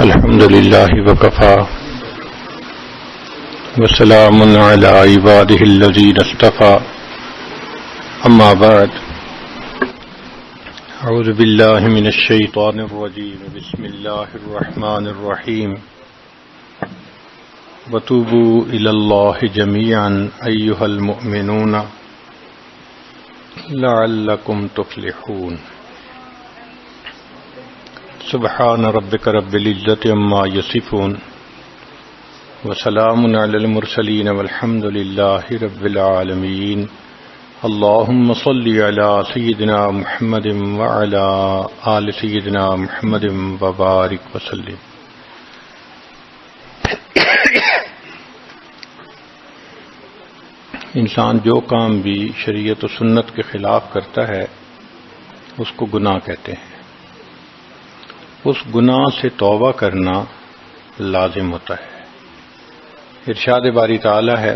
الحمد لله وكفى وسلام على عباده الذين اصطفى أما بعد أعوذ بالله من الشيطان الرجيم بسم الله الرحمن الرحيم وتوبوا إلى الله جميعا أيها المؤمنون لعلكم تفلحون سبحان ربك رب العزة عما يصفون وسلام على المرسلين والحمد لله رب العالمين اللهم صل على سيدنا محمد وعلى آل سيدنا محمد وبارك وسلم. انسان جو کام بھی شریعت و سنت کے خلاف کرتا ہے اس کو گناہ کہتے ہیں. اس گناہ سے توبہ کرنا لازم ہوتا ہے. ارشاد باری تعالی ہے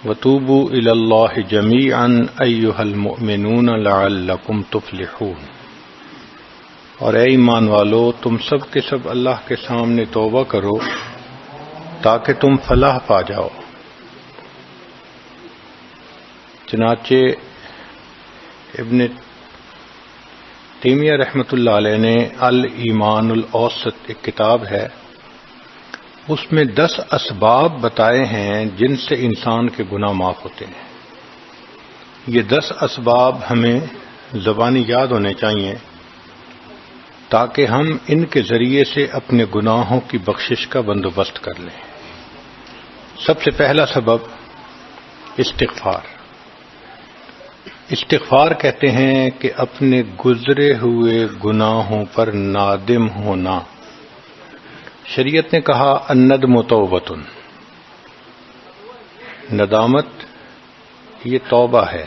وَتُوبُوا إِلَى اللَّهِ جَمِيعًا أَيُّهَا الْمُؤْمِنُونَ لَعَلَّكُمْ تُفْلِحُونَ. اور اے ایمان والو تم سب کے سب اللہ کے سامنے توبہ کرو تاکہ تم فلاح پا جاؤ. چنانچہ ابن تیمیہ رحمۃ اللہ علیہ نے الایمان الاوسط ایک کتاب ہے، اس میں 10 اسباب بتائے ہیں جن سے انسان کے گناہ معاف ہوتے ہیں. یہ 10 اسباب ہمیں زبانی یاد ہونے چاہیے تاکہ ہم ان کے ذریعے سے اپنے گناہوں کی بخشش کا بندوبست کر لیں. سب سے پہلا سبب استغفار. استغفار کہتے ہیں کہ اپنے گزرے ہوئے گناہوں پر نادم ہونا. شریعت نے کہا الندم توبۃ، ندامت یہ توبہ ہے.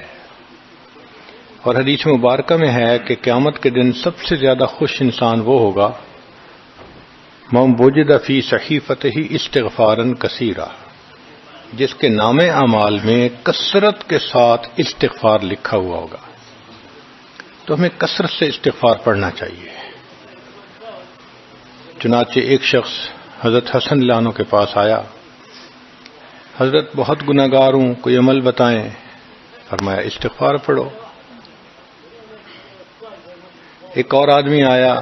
اور حدیث مبارکہ میں ہے کہ قیامت کے دن سب سے زیادہ خوش انسان وہ ہوگا من وجد فی صحیفتہ استغفارا کثیرا، جس کے نام اعمال میں کثرت کے ساتھ استغفار لکھا ہوا ہوگا. تو ہمیں کثرت سے استغفار پڑھنا چاہیے. چنانچہ ایک شخص حضرت حسن اللہ عنہ کے پاس آیا، حضرت بہت گناہگار ہوں، کوئی عمل بتائیں. فرمایا استغفار پڑھو. ایک اور آدمی آیا،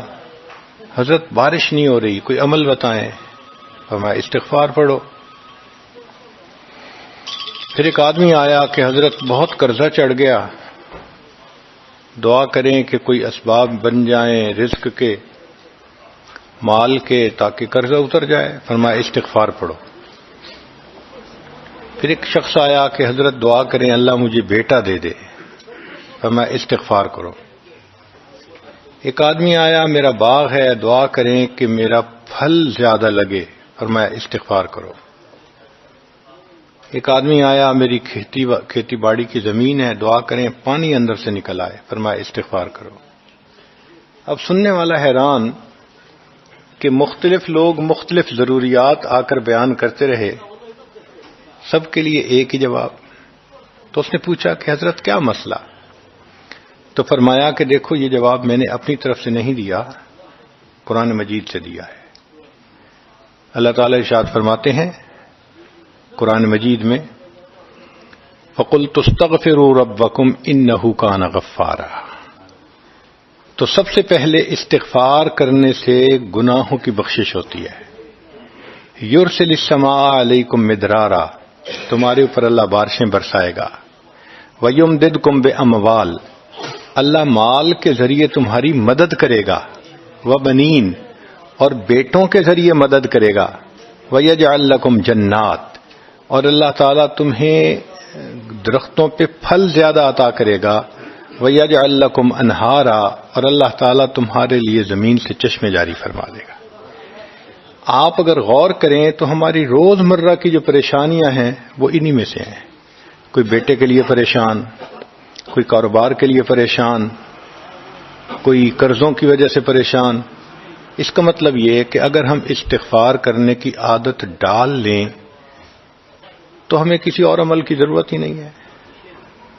حضرت بارش نہیں ہو رہی، کوئی عمل بتائیں. فرمایا استغفار پڑھو. پھر ایک آدمی آیا کہ حضرت بہت قرضہ چڑھ گیا، دعا کریں کہ کوئی اسباب بن جائیں رزق کے، مال کے، تاکہ قرضہ اتر جائے. فرمایا استغفار پڑھو. پھر ایک شخص آیا کہ حضرت دعا کریں اللہ مجھے بیٹا دے دے. فرمایا استغفار کرو. ایک آدمی آیا میرا باغ ہے، دعا کریں کہ میرا پھل زیادہ لگے. فرمایا استغفار کرو. ایک آدمی آیا میری کھیتی باڑی کی زمین ہے، دعا کریں پانی اندر سے نکل آئے. فرمایا استغفار کرو. اب سننے والا حیران کہ مختلف لوگ مختلف ضروریات آ کر بیان کرتے رہے، سب کے لیے ایک ہی جواب. تو اس نے پوچھا کہ حضرت کیا مسئلہ؟ تو فرمایا کہ دیکھو یہ جواب میں نے اپنی طرف سے نہیں دیا، قرآن مجید سے دیا ہے. اللہ تعالی ارشاد فرماتے ہیں قرآن مجید میں فَقُلْتُ اسْتَغْفِرُوا رَبَّكُمْ إِنَّهُ كَانَ غَفَّارًا. تو سب سے پہلے استغفار کرنے سے گناہوں کی بخشش ہوتی ہے. یرسل السماء علیکم مدرارا، تمہارے اوپر اللہ بارشیں برسائے گا. ویمددکم باموال، اللہ مال کے ذریعے تمہاری مدد کرے گا. وبنین، اور بیٹوں کے ذریعے مدد کرے گا. ویجعل لکم جنات، اور اللہ تعالیٰ تمہیں درختوں پہ پھل زیادہ عطا کرے گا. وَيَجْعَلْ لَكُمْ أَنْهَارًا، اور اللہ تعالیٰ تمہارے لیے زمین سے چشمے جاری فرما دے گا. آپ اگر غور کریں تو ہماری روز مرہ کی جو پریشانیاں ہیں وہ انہی میں سے ہیں. کوئی بیٹے کے لیے پریشان، کوئی کاروبار کے لیے پریشان، کوئی قرضوں کی وجہ سے پریشان. اس کا مطلب یہ ہے کہ اگر ہم استغفار کرنے کی عادت ڈال لیں تو ہمیں کسی اور عمل کی ضرورت ہی نہیں ہے.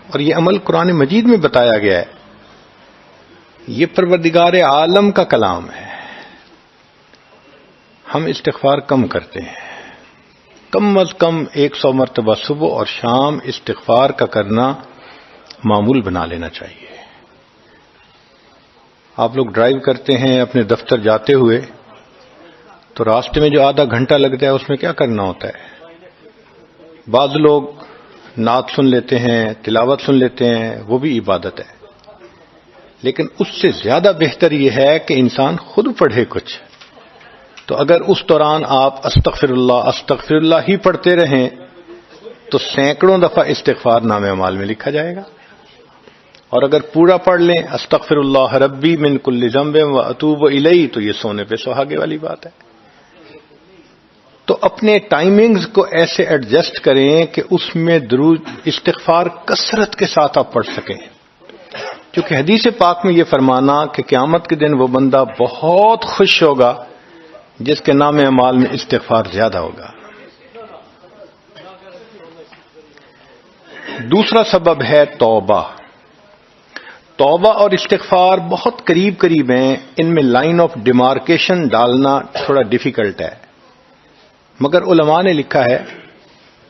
اور یہ عمل قرآن مجید میں بتایا گیا ہے. یہ پروردگار عالم کا کلام ہے. ہم استغفار کم کرتے ہیں. کم از کم 100 مرتبہ صبح اور شام استغفار کا کرنا معمول بنا لینا چاہیے. آپ لوگ ڈرائیو کرتے ہیں اپنے دفتر جاتے ہوئے تو راستے میں جو آدھا گھنٹہ لگتا ہے اس میں کیا کرنا ہوتا ہے؟ بعض لوگ نعت سن لیتے ہیں، تلاوت سن لیتے ہیں، وہ بھی عبادت ہے. لیکن اس سے زیادہ بہتر یہ ہے کہ انسان خود پڑھے کچھ. تو اگر اس دوران آپ استغفر اللہ ہی پڑھتے رہیں تو سینکڑوں دفعہ استغفار نامہ اعمال میں لکھا جائے گا. اور اگر پورا پڑھ لیں استغفر اللہ ربی من کل ذنب و اتوب الیہ تو یہ سونے پہ سہاگے والی بات ہے. تو اپنے ٹائمنگز کو ایسے ایڈجسٹ کریں کہ اس میں درود استغفار کثرت کے ساتھ آپ پڑھ سکیں. کیونکہ حدیث پاک میں یہ فرمانا کہ قیامت کے دن وہ بندہ بہت خوش ہوگا جس کے نام اعمال میں استغفار زیادہ ہوگا. دوسرا سبب ہے توبہ. توبہ اور استغفار بہت قریب قریب ہیں، ان میں لائن آف ڈیمارکیشن ڈالنا تھوڑا ڈیفیکلٹ ہے. مگر علماء نے لکھا ہے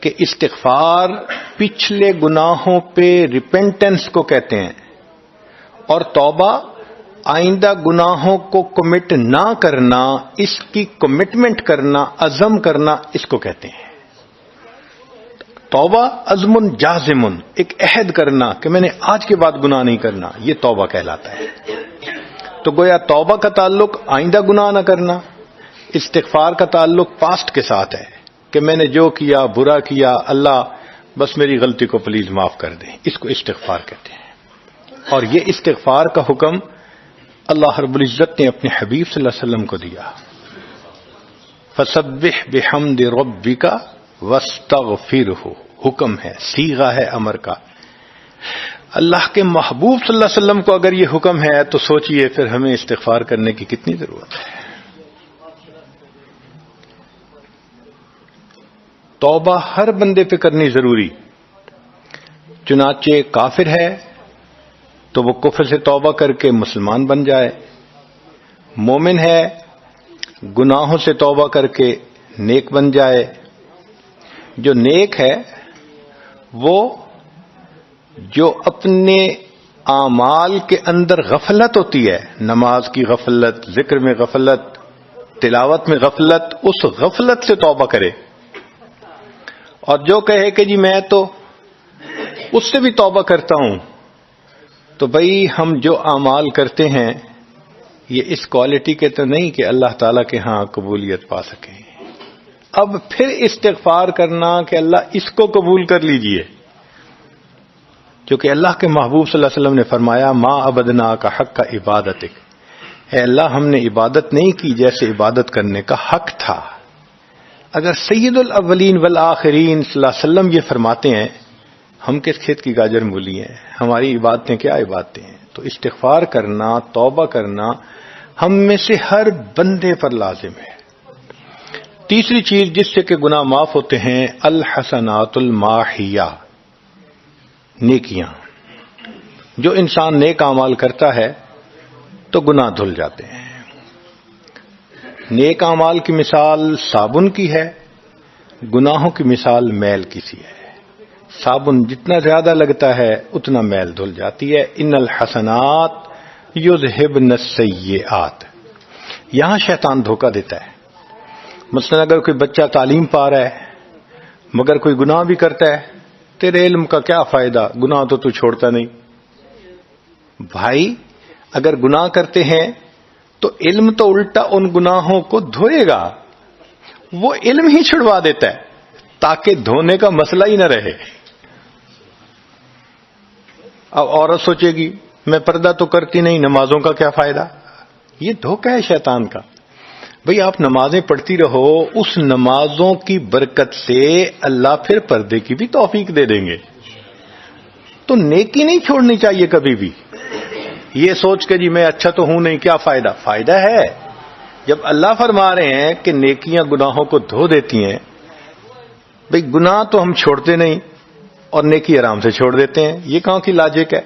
کہ استغفار پچھلے گناہوں پہ ریپینٹنس کو کہتے ہیں، اور توبہ آئندہ گناہوں کو کمٹ نہ کرنا، اس کی کمٹمنٹ کرنا، عزم کرنا، اس کو کہتے ہیں. توبہ عزم جازم، ایک عہد کرنا کہ میں نے آج کے بعد گناہ نہیں کرنا، یہ توبہ کہلاتا ہے. تو گویا توبہ کا تعلق آئندہ گناہ نہ کرنا، استغفار کا تعلق پاسٹ کے ساتھ ہے کہ میں نے جو کیا برا کیا، اللہ بس میری غلطی کو پلیز معاف کر دیں، اس کو استغفار کہتے ہیں. اور یہ استغفار کا حکم اللہ رب العزت نے اپنے حبیب صلی اللہ علیہ وسلم کو دیا. فسبح بحمد ربک واستغفرہ، حکم ہے، صیغہ ہے امر کا. اللہ کے محبوب صلی اللہ علیہ وسلم کو اگر یہ حکم ہے تو سوچئے پھر ہمیں استغفار کرنے کی کتنی ضرورت ہے. توبہ ہر بندے پہ کرنی ضروری. چنانچہ کافر ہے تو وہ کفر سے توبہ کر کے مسلمان بن جائے، مومن ہے گناہوں سے توبہ کر کے نیک بن جائے. جو نیک ہے وہ جو اپنے اعمال کے اندر غفلت ہوتی ہے، نماز کی غفلت، ذکر میں غفلت، تلاوت میں غفلت، اس غفلت سے توبہ کرے. اور جو کہے کہ جی میں تو اس سے بھی توبہ کرتا ہوں، تو بھئی ہم جو اعمال کرتے ہیں یہ اس کوالٹی کے تو نہیں کہ اللہ تعالیٰ کے ہاں قبولیت پا سکیں. اب پھر استغفار کرنا کہ اللہ اس کو قبول کر لیجئے، کیونکہ اللہ کے محبوب صلی اللہ علیہ وسلم نے فرمایا ما عبدنا کا حق کا عبادتک، اے اللہ ہم نے عبادت نہیں کی جیسے عبادت کرنے کا حق تھا. اگر سید الاولین والآخرین صلی اللہ علیہ وسلم یہ فرماتے ہیں، ہم کس کھیت کی گاجر مولی ہیں، ہماری عبادتیں کیا عبادتیں ہیں. تو استغفار کرنا، توبہ کرنا ہم میں سے ہر بندے پر لازم ہے. تیسری چیز جس سے کہ گناہ معاف ہوتے ہیں، الحسنات الماحیہ، نیکیاں. جو انسان نیک اعمال کرتا ہے تو گناہ دھل جاتے ہیں. نیک اعمال کی مثال صابن کی ہے، گناہوں کی مثال میل کی سی ہے. صابن جتنا زیادہ لگتا ہے اتنا میل دھل جاتی ہے. ان الحسنات یذہبن السیئات. یہاں شیطان دھوکہ دیتا ہے. مثلا اگر کوئی بچہ تعلیم پا رہا ہے مگر کوئی گناہ بھی کرتا ہے، تیرے علم کا کیا فائدہ، گناہ تو چھوڑتا نہیں. بھائی اگر گناہ کرتے ہیں تو علم تو الٹا ان گناہوں کو دھوئے گا، وہ علم ہی چھڑوا دیتا ہے تاکہ دھونے کا مسئلہ ہی نہ رہے. اب عورت سوچے گی میں پردہ تو کرتی نہیں، نمازوں کا کیا فائدہ. یہ دھوکہ ہے شیطان کا. بھئی آپ نمازیں پڑھتی رہو، اس نمازوں کی برکت سے اللہ پھر پردے کی بھی توفیق دے دیں گے. تو نیکی نہیں چھوڑنی چاہیے کبھی بھی. یہ سوچ کے جی میں اچھا تو ہوں نہیں، کیا فائدہ. فائدہ ہے. جب اللہ فرما رہے ہیں کہ نیکیاں گناہوں کو دھو دیتی ہیں، بھئی گناہ تو ہم چھوڑتے نہیں اور نیکی آرام سے چھوڑ دیتے ہیں، یہ کہاں کی لاجک ہے.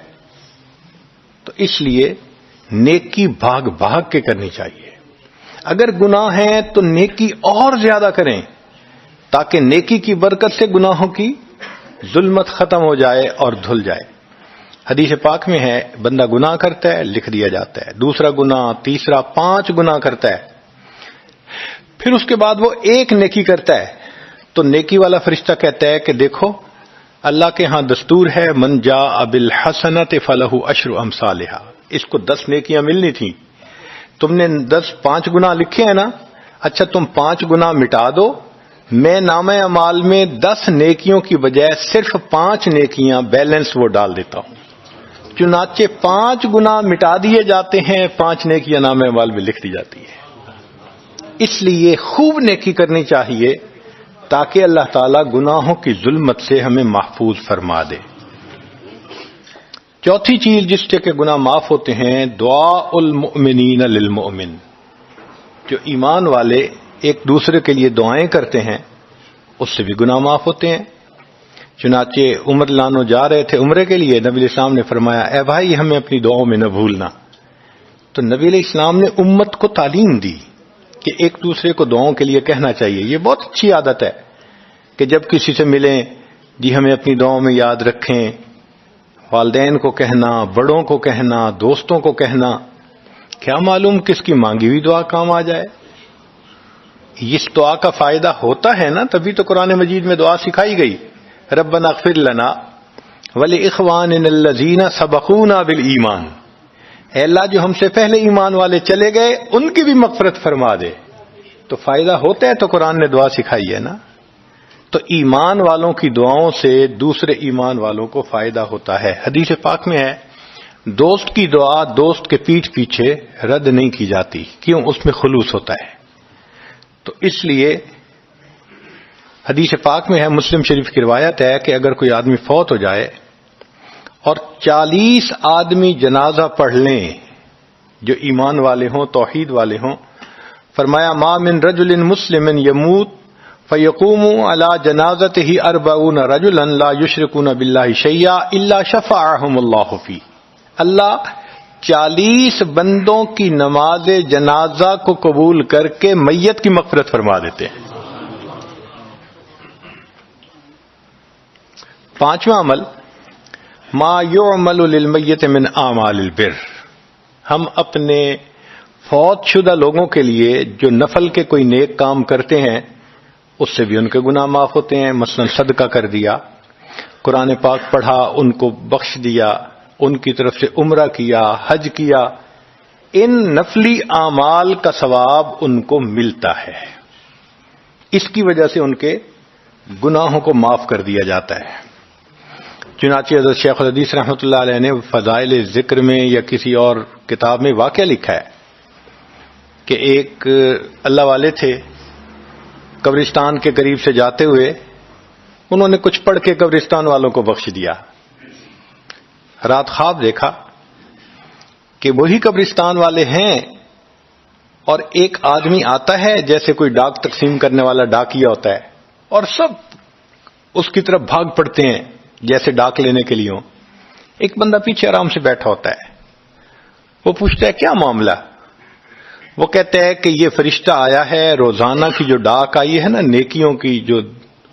تو اس لیے نیکی بھاگ بھاگ کے کرنی چاہیے. اگر گناہ ہیں تو نیکی اور زیادہ کریں تاکہ نیکی کی برکت سے گناہوں کی ظلمت ختم ہو جائے اور دھل جائے۔ حدیث پاک میں ہے بندہ گناہ کرتا ہے لکھ دیا جاتا ہے، دوسرا گناہ، تیسرا، 5 گناہ کرتا ہے، پھر اس کے بعد وہ ایک نیکی کرتا ہے تو نیکی والا فرشتہ کہتا ہے کہ دیکھو اللہ کے ہاں دستور ہے من جاء بالحسنۃ فلہ عشر امثالھا، اس کو 10 نیکیاں ملنی تھیں، تم نے 5 گناہ لکھے ہیں نا، اچھا تم 5 گناہ مٹا دو، میں نامہ اعمال میں 10 نیکیوں کی بجائے صرف 5 نیکیاں بیلنس وہ ڈال دیتا ہوں۔ چنانچہ 5 گناہ مٹا دیے جاتے ہیں، 5 نیکیاں نامہ اعمال میں لکھ دی جاتی ہے۔ اس لیے خوب نیکی کرنی چاہیے تاکہ اللہ تعالیٰ گناہوں کی ظلمت سے ہمیں محفوظ فرما دے۔ چوتھی چیز جس سے کہ گناہ معاف ہوتے ہیں، دعاء المؤمنین للمؤمن، جو ایمان والے ایک دوسرے کے لیے دعائیں کرتے ہیں اس سے بھی گناہ معاف ہوتے ہیں۔ چنانچہ عمر لانو جا رہے تھے عمرے کے لیے، نبی علیہ السلام نے فرمایا اے بھائی ہمیں اپنی دعاؤں میں نہ بھولنا، تو نبی علیہ السلام نے امت کو تعلیم دی کہ ایک دوسرے کو دعاؤں کے لیے کہنا چاہیے۔ یہ بہت اچھی عادت ہے کہ جب کسی سے ملیں جی ہمیں اپنی دعاؤں میں یاد رکھیں، والدین کو کہنا، بڑوں کو کہنا، دوستوں کو کہنا، کیا معلوم کس کی مانگی ہوئی دعا کام آ جائے۔ اس دعا کا فائدہ ہوتا ہے نا، تبھی تو قرآن مجید میں دعا سکھائی گئی، ربنا اغفر لنا ولاخواننا الذین سبقونا بالایمان، اے اللہ جو ہم سے پہلے ایمان والے چلے گئے ان کی بھی مغفرت فرما دے۔ تو فائدہ ہوتا ہے تو قرآن نے دعا سکھائی ہے نا۔ تو ایمان والوں کی دعاؤں سے دوسرے ایمان والوں کو فائدہ ہوتا ہے۔ حدیث پاک میں ہے دوست کی دعا دوست کے پیٹھ پیچھے رد نہیں کی جاتی، کیوں؟ اس میں خلوص ہوتا ہے۔ تو اس لیے حدیث پاک میں ہے، مسلم شریف کی روایت ہے کہ اگر کوئی آدمی فوت ہو جائے اور 40 آدمی جنازہ پڑھ لیں جو ایمان والے ہوں، توحید والے ہوں، فرمایا ما من رجل مسلم یموت فیقوم علی جنازتہ 40 رجلا لا یشرکون باللہ شیئا الا شفعهم اللہ فی، اللہ 40 بندوں کی نماز جنازہ کو قبول کر کے میت کی مغفرت فرما دیتے ہیں۔ 5واں عمل ما یعمل للمیت من اعمال البر، ہم اپنے فوت شدہ لوگوں کے لیے جو نفل کے کوئی نیک کام کرتے ہیں اس سے بھی ان کے گناہ معاف ہوتے ہیں۔ مثلا صدقہ کر دیا، قرآن پاک پڑھا، ان کو بخش دیا، ان کی طرف سے عمرہ کیا، حج کیا، ان نفلی اعمال کا ثواب ان کو ملتا ہے، اس کی وجہ سے ان کے گناہوں کو معاف کر دیا جاتا ہے۔ چنانچہ حضرت شیخ الحدیث رحمۃ اللہ علیہ نے فضائل ذکر میں یا کسی اور کتاب میں واقعہ لکھا ہے کہ ایک اللہ والے تھے، قبرستان کے قریب سے جاتے ہوئے انہوں نے کچھ پڑھ کے قبرستان والوں کو بخش دیا۔ رات خواب دیکھا کہ وہی قبرستان والے ہیں اور ایک آدمی آتا ہے جیسے کوئی ڈاک تقسیم کرنے والا ڈاکیا ہوتا ہے، اور سب اس کی طرف بھاگ پڑتے ہیں جیسے ڈاک لینے کے لیے ہوں۔ ایک بندہ پیچھے آرام سے بیٹھا ہوتا ہے، وہ پوچھتا ہے کیا معاملہ؟ وہ کہتا ہے کہ یہ فرشتہ آیا ہے، روزانہ کی جو ڈاک آئی ہے نا نیکیوں کی، جو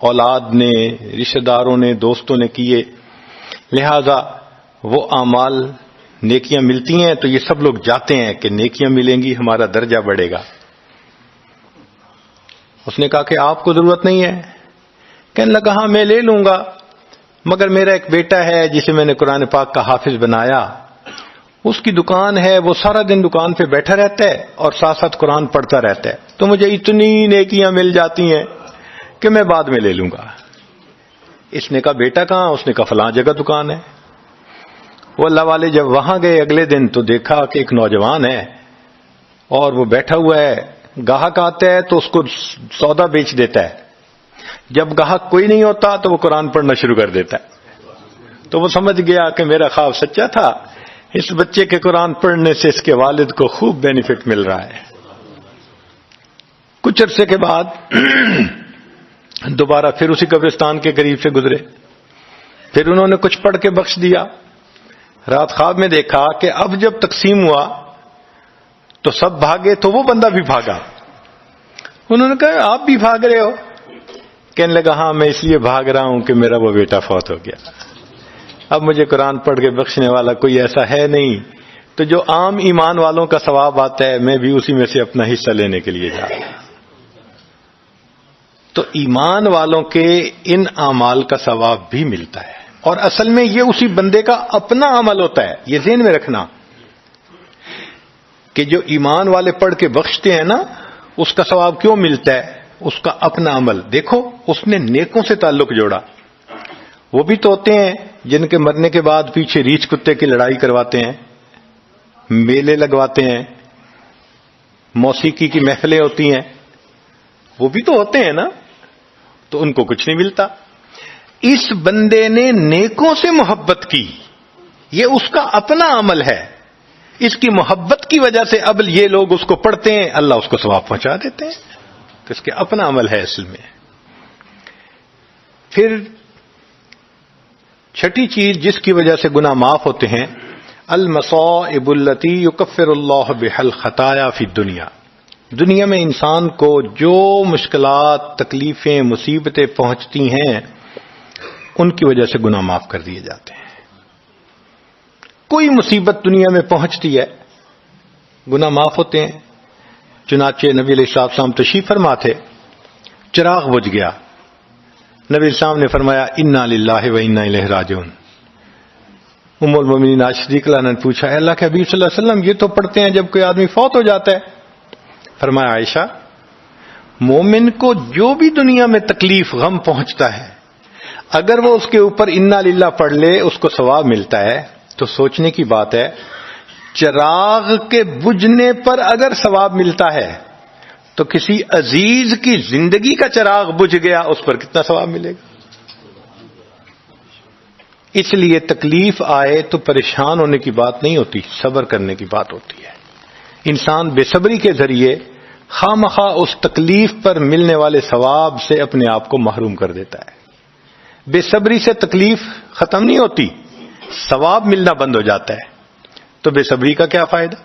اولاد نے، رشتہ داروں نے، دوستوں نے کیے، لہذا وہ اعمال نیکیاں ملتی ہیں تو یہ سب لوگ جاتے ہیں کہ نیکیاں ملیں گی، ہمارا درجہ بڑھے گا۔ اس نے کہا کہ آپ کو ضرورت نہیں ہے؟ کہنے لگا ہاں میں لے لوں گا، مگر میرا ایک بیٹا ہے جسے میں نے قرآن پاک کا حافظ بنایا، اس کی دکان ہے، وہ سارا دن دکان پہ بیٹھا رہتا ہے اور ساتھ ساتھ قرآن پڑھتا رہتا ہے، تو مجھے اتنی نیکیاں مل جاتی ہیں کہ میں بعد میں لے لوں گا۔ اس نے کہا بیٹا کہاں؟ اس نے کہا فلاں جگہ دکان ہے۔ وہ اللہ والے جب وہاں گئے اگلے دن تو دیکھا کہ ایک نوجوان ہے اور وہ بیٹھا ہوا ہے، گاہک آتا ہے تو اس کو سودا بیچ دیتا ہے، جب گاہک کوئی نہیں ہوتا تو وہ قرآن پڑھنا شروع کر دیتا ہے۔ تو وہ سمجھ گیا کہ میرا خواب سچا تھا، اس بچے کے قرآن پڑھنے سے اس کے والد کو خوب بینیفٹ مل رہا ہے۔ کچھ عرصے کے بعد دوبارہ پھر اسی قبرستان کے قریب سے گزرے، پھر انہوں نے کچھ پڑھ کے بخش دیا۔ رات خواب میں دیکھا کہ اب جب تقسیم ہوا تو سب بھاگے تو وہ بندہ بھی بھاگا. انہوں نے کہا آپ بھی بھاگ رہے ہو؟ کہنے لگا ہاں میں اس لیے بھاگ رہا ہوں کہ میرا وہ بیٹا فوت ہو گیا. اب مجھے قرآن پڑھ کے بخشنے والا کوئی ایسا ہے نہیں، تو جو عام ایمان والوں کا ثواب آتا ہے میں بھی اسی میں سے اپنا حصہ لینے کے لیے جا رہا ہوں. تو ایمان والوں کے ان اعمال کا ثواب بھی ملتا ہے، اور اصل میں یہ اسی بندے کا اپنا عمل ہوتا ہے. یہ ذہن میں رکھنا کہ جو ایمان والے پڑھ کے بخشتے ہیں نا، اس کا ثواب کیوں ملتا ہے؟ اس کا اپنا عمل. دیکھو اس نے نیکوں سے تعلق جوڑا. وہ بھی تو ہوتے ہیں جن کے مرنے کے بعد پیچھے ریچھ کتے کی لڑائی کرواتے ہیں، میلے لگواتے ہیں، موسیقی کی محفلیں ہوتی ہیں، وہ بھی تو ہوتے ہیں نا، تو ان کو کچھ نہیں ملتا. اس بندے نے نیکوں سے محبت کی، یہ اس کا اپنا عمل ہے. اس کی محبت کی وجہ سے اب یہ لوگ اس کو پڑھتے ہیں، اللہ اس کو ثواب پہنچا دیتے ہیں. تو اس کے اپنا عمل ہے اصل میں. پھر چھٹی چیز جس کی وجہ سے گناہ معاف ہوتے ہیں، المصائب التی یکفر اللہ بها الخطایا فی الدنیا. دنیا میں انسان کو جو مشکلات، تکلیفیں، مصیبتیں پہنچتی ہیں ان کی وجہ سے گناہ معاف کر دیے جاتے ہیں. کوئی مصیبت دنیا میں پہنچتی ہے گناہ معاف ہوتے ہیں. چنانچہ نبی علیہ السلام تشریف فرما تھے، چراغ بجھ گیا. نبی السلام نے فرمایا انا للہ و انا الیہ راجعون. ام المومنین عائشہ صدیقہ رضی اللہ عنہا نے پوچھا اے اللہ کے حبیب صلی اللہ علیہ وسلم یہ تو پڑھتے ہیں جب کوئی آدمی فوت ہو جاتا ہے. فرمایا عائشہ مومن کو جو بھی دنیا میں تکلیف غم پہنچتا ہے اگر وہ اس کے اوپر انا للہ پڑھ لے اس کو ثواب ملتا ہے. تو سوچنے کی بات ہے چراغ کے بجھنے پر اگر ثواب ملتا ہے تو کسی عزیز کی زندگی کا چراغ بجھ گیا اس پر کتنا ثواب ملے گا. اس لیے تکلیف آئے تو پریشان ہونے کی بات نہیں ہوتی، صبر کرنے کی بات ہوتی ہے. انسان بے صبری کے ذریعے خواہ مخواہ اس تکلیف پر ملنے والے ثواب سے اپنے آپ کو محروم کر دیتا ہے. بے صبری سے تکلیف ختم نہیں ہوتی، ثواب ملنا بند ہو جاتا ہے. تو بے صبری کا کیا فائدہ؟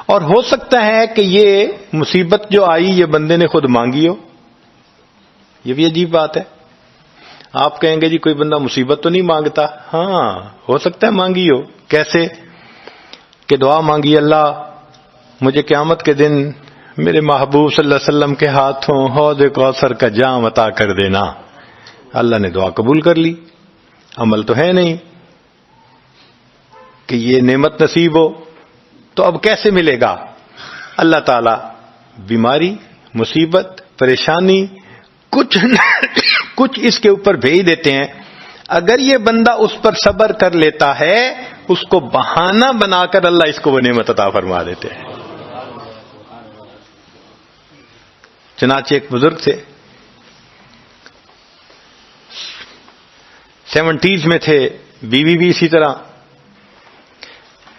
اور ہو سکتا ہے کہ یہ مصیبت جو آئی یہ بندے نے خود مانگی ہو. یہ بھی عجیب بات ہے. آپ کہیں گے جی کوئی بندہ مصیبت تو نہیں مانگتا. ہاں ہو سکتا ہے مانگی ہو. کیسے؟ کہ دعا مانگی اللہ مجھے قیامت کے دن میرے محبوب صلی اللہ علیہ وسلم کے ہاتھوں حوض کوثر کا جام عطا کر دینا. اللہ نے دعا قبول کر لی. عمل تو ہے نہیں کہ یہ نعمت نصیب ہو. تو اب کیسے ملے گا؟ اللہ تعالی بیماری، مصیبت، پریشانی کچھ اس کے اوپر بھیج دیتے ہیں. اگر یہ بندہ اس پر صبر کر لیتا ہے اس کو بہانہ بنا کر اللہ اس کو وہ نعمت عطا فرما دیتے ہیں. چنانچہ ایک بزرگ تھے، 70s میں تھے، بیوی بھی اسی طرح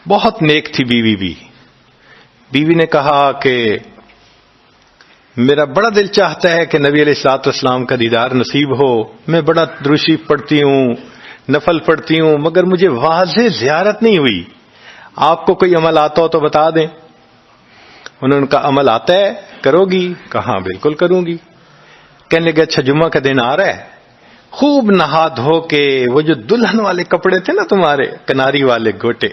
بہت نیک تھی. بیوی نے کہا کہ میرا بڑا دل چاہتا ہے کہ نبی علیہ الصلوۃ والسلام کا دیدار نصیب ہو. میں بڑا درود شریف پڑھتی ہوں، نفل پڑھتی ہوں، مگر مجھے واضح زیارت نہیں ہوئی. آپ کو کوئی عمل آتا ہو تو بتا دیں. انہوں نے کہا عمل آتا ہے، کرو گی؟ کہا بالکل کروں گی. کہنے لگے اچھا جمعہ کا دن آ رہا ہے، خوب نہا دھو کے وہ جو دلہن والے کپڑے تھے نا تمہارے کناری والے گوٹے،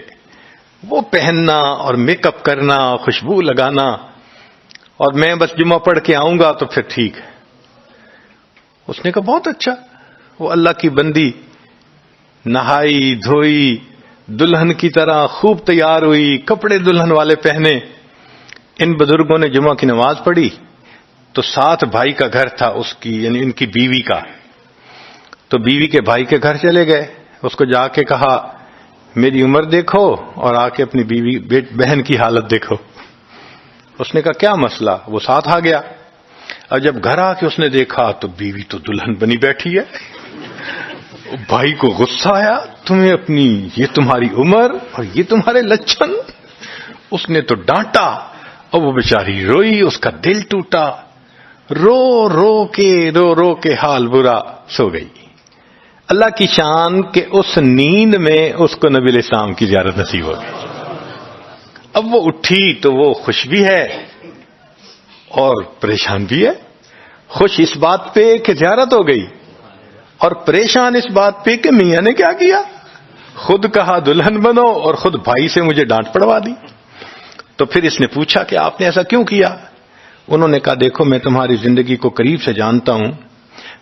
وہ پہننا اور میک اپ کرنا، خوشبو لگانا، اور میں بس جمعہ پڑھ کے آؤں گا تو پھر ٹھیک ہے. اس نے کہا بہت اچھا. وہ اللہ کی بندی نہائی دھوئی، دلہن کی طرح خوب تیار ہوئی، کپڑے دلہن والے پہنے. ان بزرگوں نے جمعہ کی نماز پڑھی تو ساتھ بھائی کا گھر تھا اس کی، یعنی ان کی بیوی کا. تو بیوی کے بھائی کے گھر چلے گئے. اس کو جا کے کہا میری عمر دیکھو اور آ کے اپنی بیوی بہن کی حالت دیکھو. اس نے کہا کیا مسئلہ؟ وہ ساتھ آ گیا. اور جب گھر آ کے اس نے دیکھا تو بیوی تو دلہن بنی بیٹھی ہے. بھائی کو غصہ آیا، تمہیں اپنی یہ تمہاری عمر اور یہ تمہارے لچھن. اس نے تو ڈانٹا اور وہ بیچاری روئی، اس کا دل ٹوٹا، رو رو کے حال برا، سو گئی. اللہ کی شان کہ اس نیند میں اس کو نبی علیہ السلام کی زیارت نصیب ہو گئی. اب وہ اٹھی تو وہ خوش بھی ہے اور پریشان بھی ہے. خوش اس بات پہ کہ زیارت ہو گئی، اور پریشان اس بات پہ کہ میاں نے کیا کیا، خود کہا دلہن بنو اور خود بھائی سے مجھے ڈانٹ پڑوا دی. تو پھر اس نے پوچھا کہ آپ نے ایسا کیوں کیا؟ انہوں نے کہا دیکھو میں تمہاری زندگی کو قریب سے جانتا ہوں،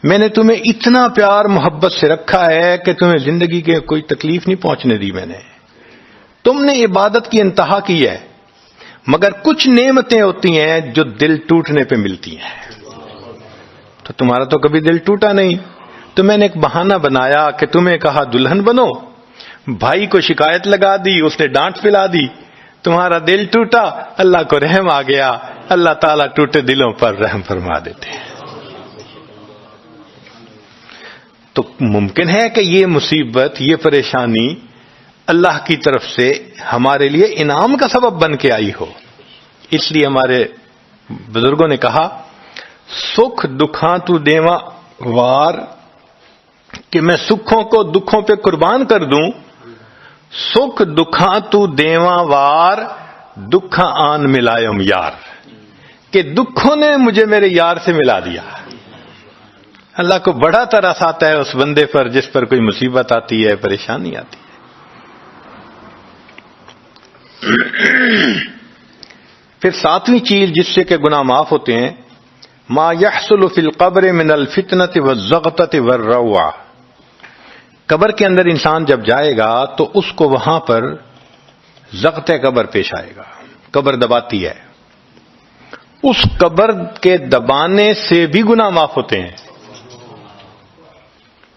میں نے تمہیں اتنا پیار محبت سے رکھا ہے کہ تمہیں زندگی کے کوئی تکلیف نہیں پہنچنے دی. میں نے، تم نے عبادت کی انتہا کی ہے، مگر کچھ نعمتیں ہوتی ہیں جو دل ٹوٹنے پہ ملتی ہیں. تو تمہارا تو کبھی دل ٹوٹا نہیں، تو میں نے ایک بہانہ بنایا کہ تمہیں کہا دلہن بنو، بھائی کو شکایت لگا دی، اس نے ڈانٹ پلا دی، تمہارا دل ٹوٹا، اللہ کو رحم آ گیا. اللہ تعالیٰ ٹوٹے دلوں پر رحم فرما دیتے ہیں. تو ممکن ہے کہ یہ مصیبت، یہ پریشانی اللہ کی طرف سے ہمارے لیے انعام کا سبب بن کے آئی ہو. اس لیے ہمارے بزرگوں نے کہا سکھ دکھاں تو دیواں وار، کہ میں سکھوں کو دکھوں پہ قربان کر دوں. سکھ دکھاں تو دیواں وار، دکھاں آن ملائم یار، کہ دکھوں نے مجھے میرے یار سے ملا دیا. اللہ کو بڑا ترس آتا ہے اس بندے پر جس پر کوئی مصیبت آتی ہے، پریشانی آتی ہے. پھر ساتویں چیز جس سے کہ گناہ معاف ہوتے ہیں، ما يحصل فی القبر من الفتنة والزغطة والروع. قبر کے اندر انسان جب جائے گا تو اس کو وہاں پر زغط قبر پیش آئے گا. قبر دباتی ہے، اس قبر کے دبانے سے بھی گناہ معاف ہوتے ہیں،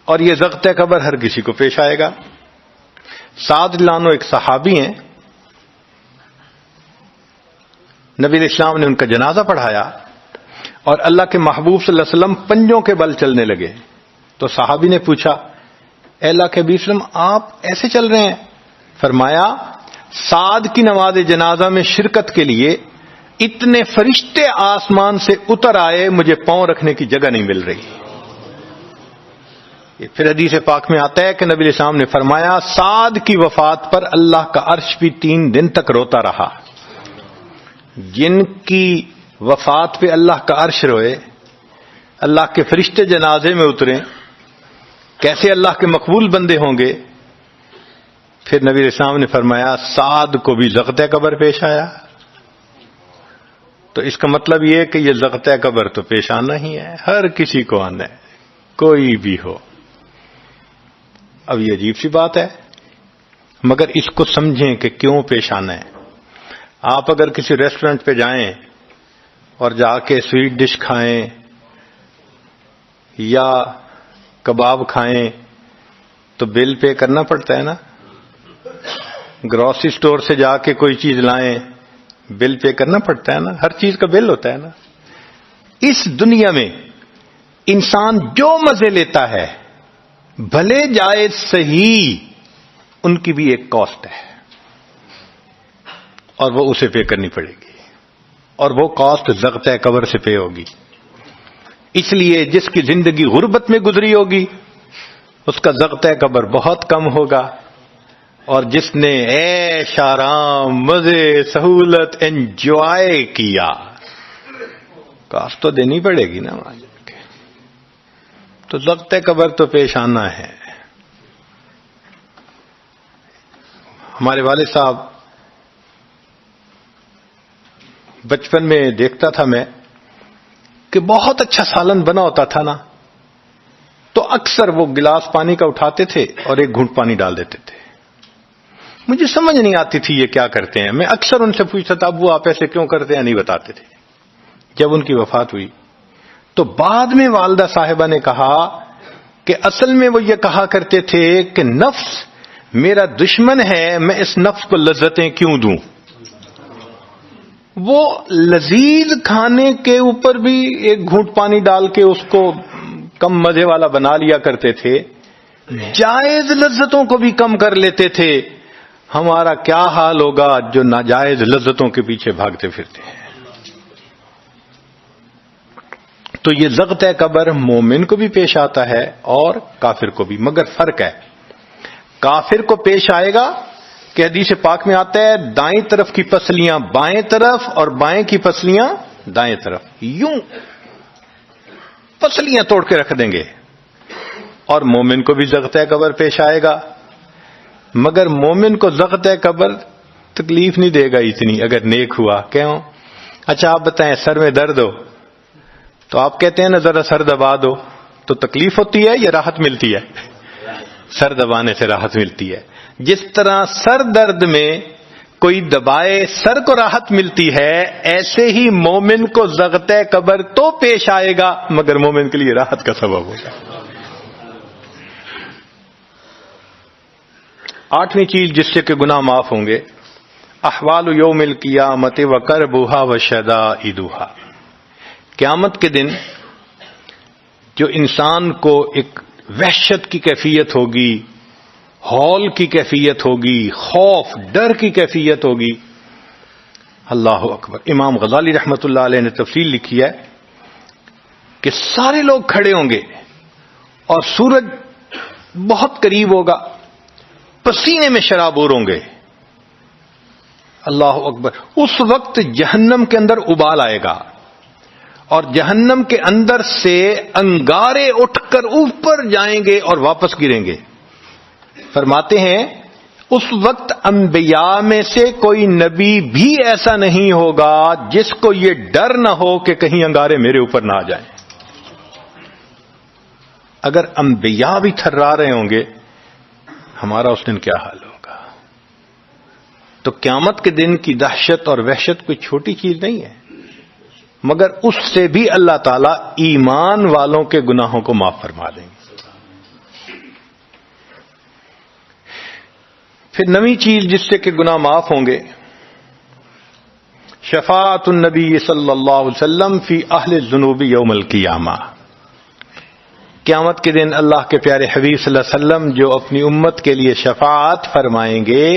اور یہ زغط قبر ہر کسی کو پیش آئے گا. سعد لانو ایک صحابی ہیں، نبی علیہ السلام نے ان کا جنازہ پڑھایا اور اللہ کے محبوب صلی اللہ علیہ وسلم پنجوں کے بل چلنے لگے. تو صحابی نے پوچھا اے اللہ کے نبی صلی اللہ علیہ وسلم آپ ایسے چل رہے ہیں؟ فرمایا سعد کی نماز جنازہ میں شرکت کے لیے اتنے فرشتے آسمان سے اتر آئے، مجھے پاؤں رکھنے کی جگہ نہیں مل رہی. پھر حدیث پاک میں آتا ہے کہ نبی علیہ السلام نے فرمایا سعد کی وفات پر اللہ کا عرش بھی 3 دن تک روتا رہا. جن کی وفات پہ اللہ کا عرش روئے، اللہ کے فرشتے جنازے میں اتریں، کیسے اللہ کے مقبول بندے ہوں گے. پھر نبی علیہ السلام نے فرمایا سعد کو بھی زغط قبر پیش آیا. تو اس کا مطلب یہ ہے کہ یہ زغط قبر تو پیش آنا ہی ہے، ہر کسی کو آنا ہے، کوئی بھی ہو. اب یہ عجیب سی بات ہے، مگر اس کو سمجھیں کہ کیوں پیش آنا ہے. آپ اگر کسی ریسٹورنٹ پہ جائیں اور جا کے سویٹ ڈش کھائیں یا کباب کھائیں تو بل پے کرنا پڑتا ہے نا. گروسری سٹور سے جا کے کوئی چیز لائیں، بل پے کرنا پڑتا ہے نا، ہر چیز کا بل ہوتا ہے نا. اس دنیا میں انسان جو مزے لیتا ہے بھلے جائز صحیح، ان کی بھی ایک کاسٹ ہے اور وہ اسے پے کرنی پڑے گی، اور وہ کاسٹ زغط قبر سے پے ہوگی. اس لیے جس کی زندگی غربت میں گزری ہوگی اس کا زغط قبر بہت کم ہوگا، اور جس نے عیش آرام مزے سہولت انجوائے کیا کاسٹ تو دینی پڑے گی نا وہاں جا کے. تو زغط قبر تو پیش آنا ہے. ہمارے والد صاحب بچپن میں دیکھتا تھا میں کہ بہت اچھا سالن بنا ہوتا تھا نا، تو اکثر وہ گلاس پانی کا اٹھاتے تھے اور ایک گھونٹ پانی ڈال دیتے تھے. مجھے سمجھ نہیں آتی تھی یہ کیا کرتے ہیں. میں اکثر ان سے پوچھتا تھا ابو آپ ایسے کیوں کرتے ہیں، نہیں بتاتے تھے. جب ان کی وفات ہوئی تو بعد میں والدہ صاحبہ نے کہا کہ اصل میں وہ یہ کہا کرتے تھے کہ نفس میرا دشمن ہے، میں اس نفس کو لذتیں کیوں دوں. وہ لذیذ کھانے کے اوپر بھی ایک گھونٹ پانی ڈال کے اس کو کم مزے والا بنا لیا کرتے تھے، جائز لذتوں کو بھی کم کر لیتے تھے. ہمارا کیا حال ہوگا جو ناجائز لذتوں کے پیچھے بھاگتے پھرتے ہیں. تو یہ زغط قبر مومن کو بھی پیش آتا ہے اور کافر کو بھی، مگر فرق ہے. کافر کو پیش آئے گا کہ حدیث پاک میں آتا ہے دائیں طرف کی پسلیاں بائیں طرف اور بائیں کی پسلیاں دائیں طرف، یوں پسلیاں توڑ کے رکھ دیں گے، اور مومن کو بھی ضغط قبر پیش آئے گا، مگر مومن کو ضغط قبر تکلیف نہیں دے گا اتنی اگر نیک ہوا۔ کیوں؟ اچھا آپ بتائیں سر میں درد ہو تو آپ کہتے ہیں نا ذرا سر دبا دو، تو تکلیف ہوتی ہے یا راحت ملتی ہے؟ سر دبانے سے راحت ملتی ہے۔ جس طرح سر درد میں کوئی دبائے سر کو راحت ملتی ہے، ایسے ہی مومن کو ضغط قبر تو پیش آئے گا مگر مومن کے لیے راحت کا سبب ہوگا۔ 8ویں چیز جس سے کہ گناہ معاف ہوں گے، احوال یوم القیامت وکربھا وشدائدھا، قیامت کے دن جو انسان کو ایک وحشت کی کیفیت ہوگی، ہول کی کیفیت ہوگی، خوف ڈر کی کیفیت ہوگی۔ اللہ اکبر۔ امام غزالی رحمۃ اللہ علیہ نے تفصیل لکھی ہے کہ سارے لوگ کھڑے ہوں گے اور سورج بہت قریب ہوگا، پسینے میں شرابور ہوں گے۔ اللہ اکبر۔ اس وقت جہنم کے اندر ابال آئے گا اور جہنم کے اندر سے انگارے اٹھ کر اوپر جائیں گے اور واپس گریں گے۔ فرماتے ہیں اس وقت انبیاء میں سے کوئی نبی بھی ایسا نہیں ہوگا جس کو یہ ڈر نہ ہو کہ کہیں انگارے میرے اوپر نہ آ جائیں۔ اگر انبیاء بھی تھرا رہے ہوں گے، ہمارا اس دن کیا حال ہوگا؟ تو قیامت کے دن کی دہشت اور وحشت کوئی چھوٹی چیز نہیں ہے، مگر اس سے بھی اللہ تعالیٰ ایمان والوں کے گناہوں کو معاف فرما دیں گے۔ پھر 9ویں چیز جس سے کہ گناہ معاف ہوں گے، شفاعت النبی صلی اللہ علیہ وسلم فی اہل الذنوب یوم القیامہ، قیامت کے دن اللہ کے پیارے حبیب صلی اللہ علیہ وسلم جو اپنی امت کے لیے شفاعت فرمائیں گے،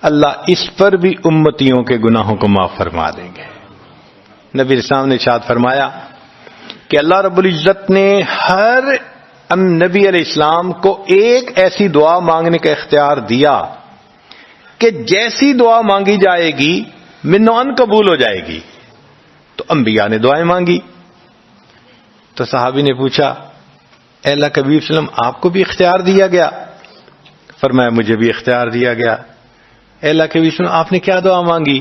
اللہ اس پر بھی امتیوں کے گناہوں کو معاف فرما دیں گے۔ نبی اسلام نے ارشاد فرمایا کہ اللہ رب العزت نے ہر نبی علیہ السلام کو ایک ایسی دعا مانگنے کا اختیار دیا کہ جیسی دعا مانگی جائے گی منو ان قبول ہو جائے گی۔ تو انبیاء نے دعائیں مانگی، تو صحابی نے پوچھا اے اللہ کے حبیب صلی اللہ علیہ وسلم آپ کو بھی اختیار دیا گیا؟ فرمایا مجھے بھی اختیار دیا گیا۔ اے اللہ کے حبیب صلی اللہ علیہ وسلم آپ نے کیا دعا مانگی؟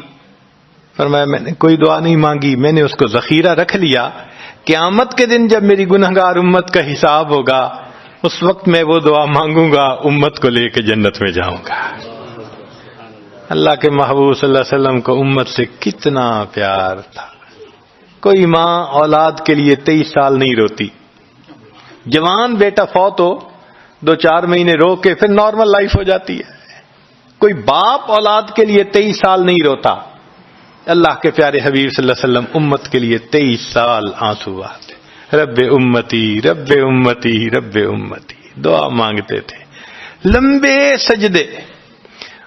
فرمایا میں نے کوئی دعا نہیں مانگی، میں نے اس کو ذخیرہ رکھ لیا، قیامت کے دن جب میری گنہگار امت کا حساب ہوگا اس وقت میں وہ دعا مانگوں گا، امت کو لے کے جنت میں جاؤں گا۔ اللہ کے محبوب صلی اللہ علیہ وسلم کو امت سے کتنا پیار تھا۔ کوئی ماں اولاد کے لیے 23 سال نہیں روتی، جوان بیٹا فوت ہو 2-4 مہینے رو کے پھر نارمل لائف ہو جاتی ہے۔ کوئی باپ اولاد کے لیے 23 سال نہیں روتا۔ اللہ کے پیارے حبیب صلی اللہ علیہ وسلم امت کے لیے 23 سال آنسو آتے، رب امتی رب امتی رب امتی دعا مانگتے تھے، لمبے سجدے۔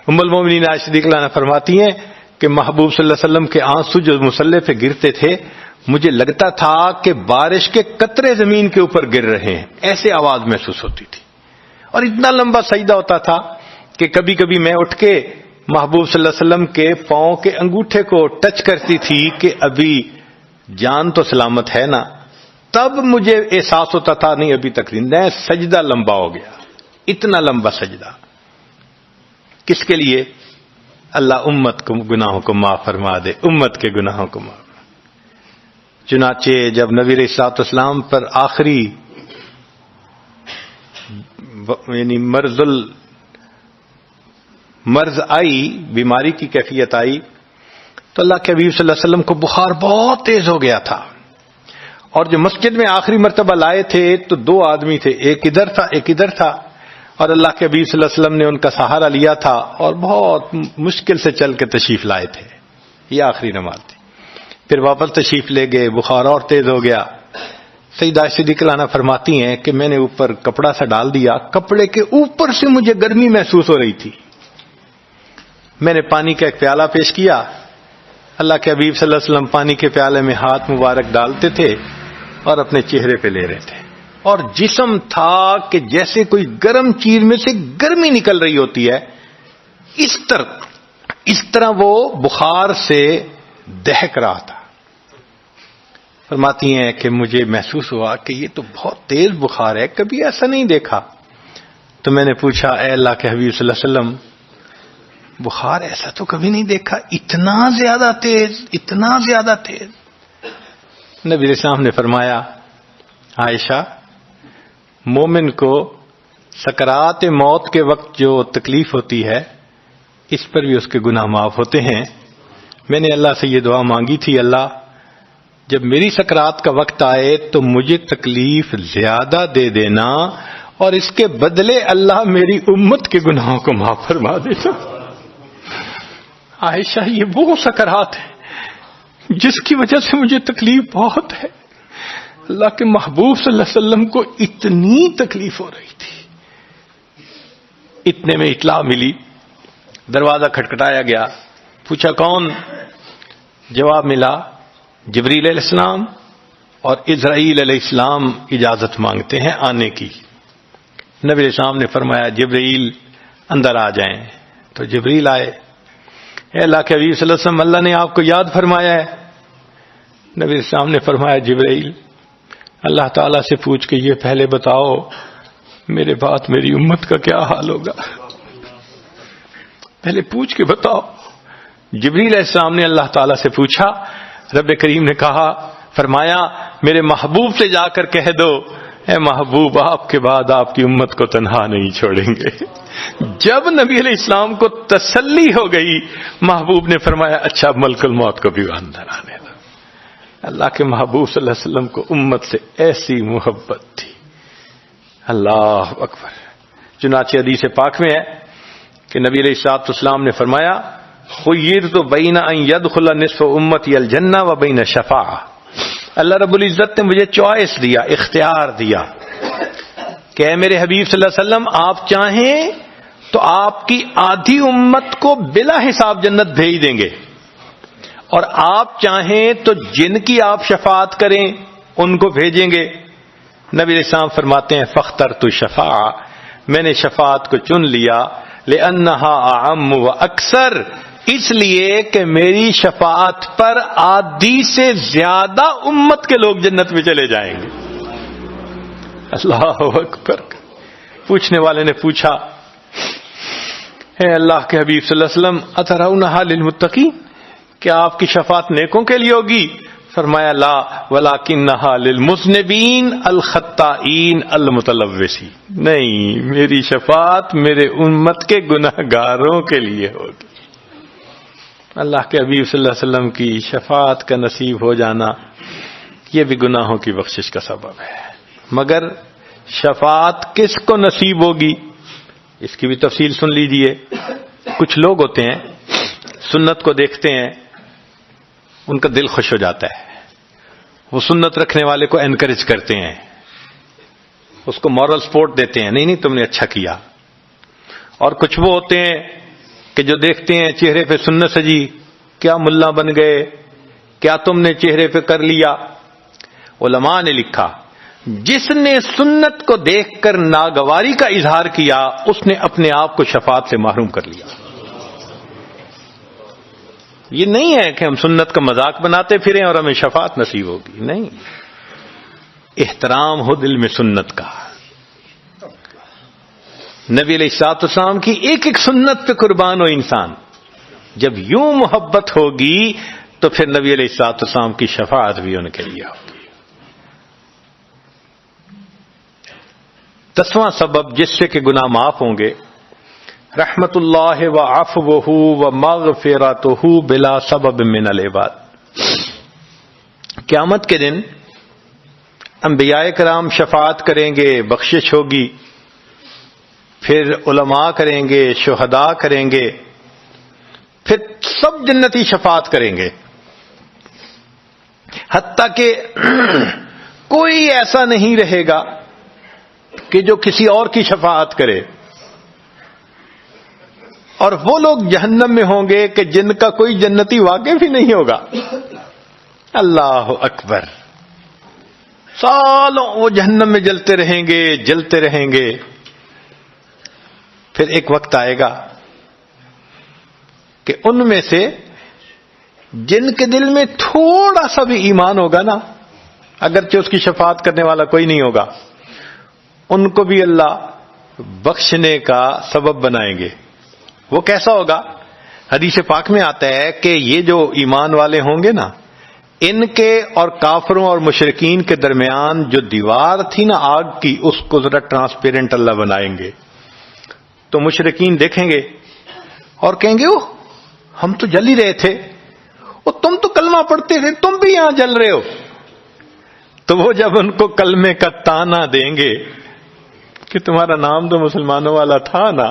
ام المومنین عائشہ صدیقہ عنہا فرماتی ہیں کہ محبوب صلی اللہ علیہ وسلم کے آنسو جو مصلی پہ گرتے تھے مجھے لگتا تھا کہ بارش کے قطرے زمین کے اوپر گر رہے ہیں، ایسے آواز محسوس ہوتی تھی، اور اتنا لمبا سجدہ ہوتا تھا کہ کبھی کبھی میں اٹھ کے محبوب صلی اللہ علیہ وسلم کے پاؤں کے انگوٹھے کو ٹچ کرتی تھی کہ ابھی جان تو سلامت ہے نا، تب مجھے احساس ہوتا تھا نہیں ابھی تک زندہ ہے، سجدہ لمبا ہو گیا۔ اتنا لمبا سجدہ کس کے لیے؟ اللہ امت کو گناہوں کو معاف فرما دے، امت کے گناہوں کو معاف۔ چنانچہ جب نبی علیہ الصلوۃ والسلام پر آخری یعنی مرض آئی، بیماری کی کیفیت آئی، تو اللہ کے حبیب صلی اللہ علیہ وسلم کو بخار بہت تیز ہو گیا تھا، اور جو مسجد میں آخری مرتبہ لائے تھے تو 2 آدمی تھے، ایک ادھر تھا ایک ادھر تھا، اور اللہ کے حبیب صلی اللہ علیہ وسلم نے ان کا سہارا لیا تھا اور بہت مشکل سے چل کے تشریف لائے تھے۔ یہ آخری نماز تھی، پھر واپس تشریف لے گئے، بخار اور تیز ہو گیا۔ سیدہ عائشہ صدیقہ عنہا فرماتی ہیں کہ میں نے اوپر کپڑا سا ڈال دیا، کپڑے کے اوپر سے مجھے گرمی محسوس ہو رہی تھی، میں نے پانی کا ایک پیالہ پیش کیا، اللہ کے حبیب صلی اللہ علیہ وسلم پانی کے پیالے میں ہاتھ مبارک ڈالتے تھے اور اپنے چہرے پہ لے رہے تھے، اور جسم تھا کہ جیسے کوئی گرم چیز میں سے گرمی نکل رہی ہوتی ہے، اس طرح وہ بخار سے دہک رہا تھا. فرماتی ہیں کہ مجھے محسوس ہوا کہ یہ تو بہت تیز بخار ہے, کبھی ایسا نہیں دیکھا. تو میں نے پوچھا اے اللہ کے حبیب صلی اللہ علیہ وسلم, بخار ایسا تو کبھی نہیں دیکھا, اتنا زیادہ تیز, اتنا زیادہ تیز. نبی علیہ السلام نے فرمایا عائشہ, مومن کو سکرات موت کے وقت جو تکلیف ہوتی ہے اس پر بھی اس کے گناہ معاف ہوتے ہیں. میں نے اللہ سے یہ دعا مانگی تھی, اللہ جب میری سکرات کا وقت آئے تو مجھے تکلیف زیادہ دے دینا, اور اس کے بدلے اللہ میری امت کے گناہوں کو معاف فرما دینا. عائشہ, یہ وہ سکرات ہے جس کی وجہ سے مجھے تکلیف بہت ہے. اللہ کے محبوب صلی اللہ علیہ وسلم کو اتنی تکلیف ہو رہی تھی. اتنے میں اطلاع ملی, دروازہ کھٹکھٹایا گیا, پوچھا کون؟ جواب ملا جبریل علیہ السلام اور اسرائیل علیہ السلام اجازت مانگتے ہیں آنے کی. نبی علیہ السلام نے فرمایا جبریل اندر آ جائیں. تو جبریل آئے. اے اللہ کے حبیب صلی اللہ علیہ وسلم, اللہ نے آپ کو یاد فرمایا ہے. نبی علیہ السلام نے فرمایا جبریل, اللہ تعالیٰ سے پوچھ کے یہ پہلے بتاؤ میرے بعد میری امت کا کیا حال ہوگا, پہلے پوچھ کے بتاؤ. جبریل علیہ السلام نے اللہ تعالیٰ سے پوچھا. رب کریم نے کہا, فرمایا میرے محبوب سے جا کر کہہ دو اے محبوب آپ کے بعد آپ کی امت کو تنہا نہیں چھوڑیں گے. جب نبی علیہ السلام کو تسلی ہو گئی, محبوب نے فرمایا اچھا ملک الموت کو بھی اندر آنے دو. اللہ کے محبوب صلی اللہ علیہ وسلم کو امت سے ایسی محبت تھی. اللہ اکبر. چنانچہ حدیث پاک میں ہے کہ نبی علیہ الصلوۃ والسلام نے فرمایا خیرت بین ان یدخل نصف امتی الجنہ و بین شفاعہ. اللہ رب العزت نے مجھے چوائس دیا, اختیار دیا کہ اے میرے حبیب صلی اللہ علیہ وسلم آپ چاہیں تو آپ کی آدھی امت کو بلا حساب جنت بھیج دیں گے, اور آپ چاہیں تو جن کی آپ شفاعت کریں ان کو بھیجیں گے. نبی علیہ السلام فرماتے ہیں فاخترت الشفاعہ, میں نے شفاعت کو چن لیا, لأنہا اعم و اکثر, اس لیے کہ میری شفاعت پر آدھی سے زیادہ امت کے لوگ جنت میں چلے جائیں گے. اللہ اکبر. پوچھنے والے نے پوچھا اے اللہ کے حبیب صلی اللہ علیہ وسلم اترونہا للمتقین, کیا آپ کی شفاعت نیکوں کے لیے ہوگی؟ فرمایا لا ولکنہا للمذنبین الخطائین المتلوثین, نہیں میری شفاعت میرے امت کے گناہگاروں کے لیے ہوگی. اللہ کے حبیب صلی اللہ علیہ وسلم کی شفاعت کا نصیب ہو جانا یہ بھی گناہوں کی بخشش کا سبب ہے. مگر شفاعت کس کو نصیب ہوگی اس کی بھی تفصیل سن لیجئے. کچھ لوگ ہوتے ہیں سنت کو دیکھتے ہیں ان کا دل خوش ہو جاتا ہے, وہ سنت رکھنے والے کو انکریج کرتے ہیں, اس کو مورل سپورٹ دیتے ہیں, نہیں تم نے اچھا کیا. اور کچھ وہ ہوتے ہیں کہ جو دیکھتے ہیں چہرے پہ سنت سجی, کیا ملا بن گئے, کیا تم نے چہرے پہ کر لیا. علماء نے لکھا جس نے سنت کو دیکھ کر ناگواری کا اظہار کیا اس نے اپنے آپ کو شفاعت سے محروم کر لیا. یہ نہیں ہے کہ ہم سنت کا مذاق بناتے پھریں اور ہمیں شفاعت نصیب ہوگی, نہیں. احترام ہو دل میں سنت کا. نبی علیہ الصلوۃ والسلام کی ایک ایک سنت پہ قربان ہو انسان. جب یوں محبت ہوگی تو پھر نبی علیہ الصلوۃ والسلام کی شفاعت بھی ان کے لیے ہوگی. 10واں سبب جس سے کہ گناہ معاف ہوں گے, رحمت اللہ و عفوہ و مغفرتہ بلا سبب من العباد. قیامت کے دن انبیاء کرام شفاعت کریں گے, بخشش ہوگی, پھر علماء کریں گے, شہداء کریں گے, پھر سب جنتی شفاعت کریں گے, حتیٰ کہ کوئی ایسا نہیں رہے گا کہ جو کسی اور کی شفاعت کرے. اور وہ لوگ جہنم میں ہوں گے کہ جن کا کوئی جنتی واقع بھی نہیں ہوگا. اللہ اکبر. سالوں وہ جہنم میں جلتے رہیں گے, جلتے رہیں گے. پھر ایک وقت آئے گا کہ ان میں سے جن کے دل میں تھوڑا سا بھی ایمان ہوگا نا، اگرچہ اس کی شفاعت کرنے والا کوئی نہیں ہوگا، ان کو بھی اللہ بخشنے کا سبب بنائیں گے۔ وہ کیسا ہوگا؟ حدیث پاک میں آتا ہے کہ یہ جو ایمان والے ہوں گے نا، ان کے اور کافروں اور مشرکین کے درمیان جو دیوار تھی نا آگ کی، اس کو ذرا ٹرانسپیرنٹ اللہ بنائیں گے۔ تو مشرکین دیکھیں گے اور کہیں گے اوہ ہم تو جل ہی رہے تھے، اور تم تو کلمہ پڑھتے تھے، تم بھی یہاں جل رہے ہو۔ تو وہ جب ان کو کلمے کا تانا دیں گے کہ تمہارا نام تو مسلمانوں والا تھا نا،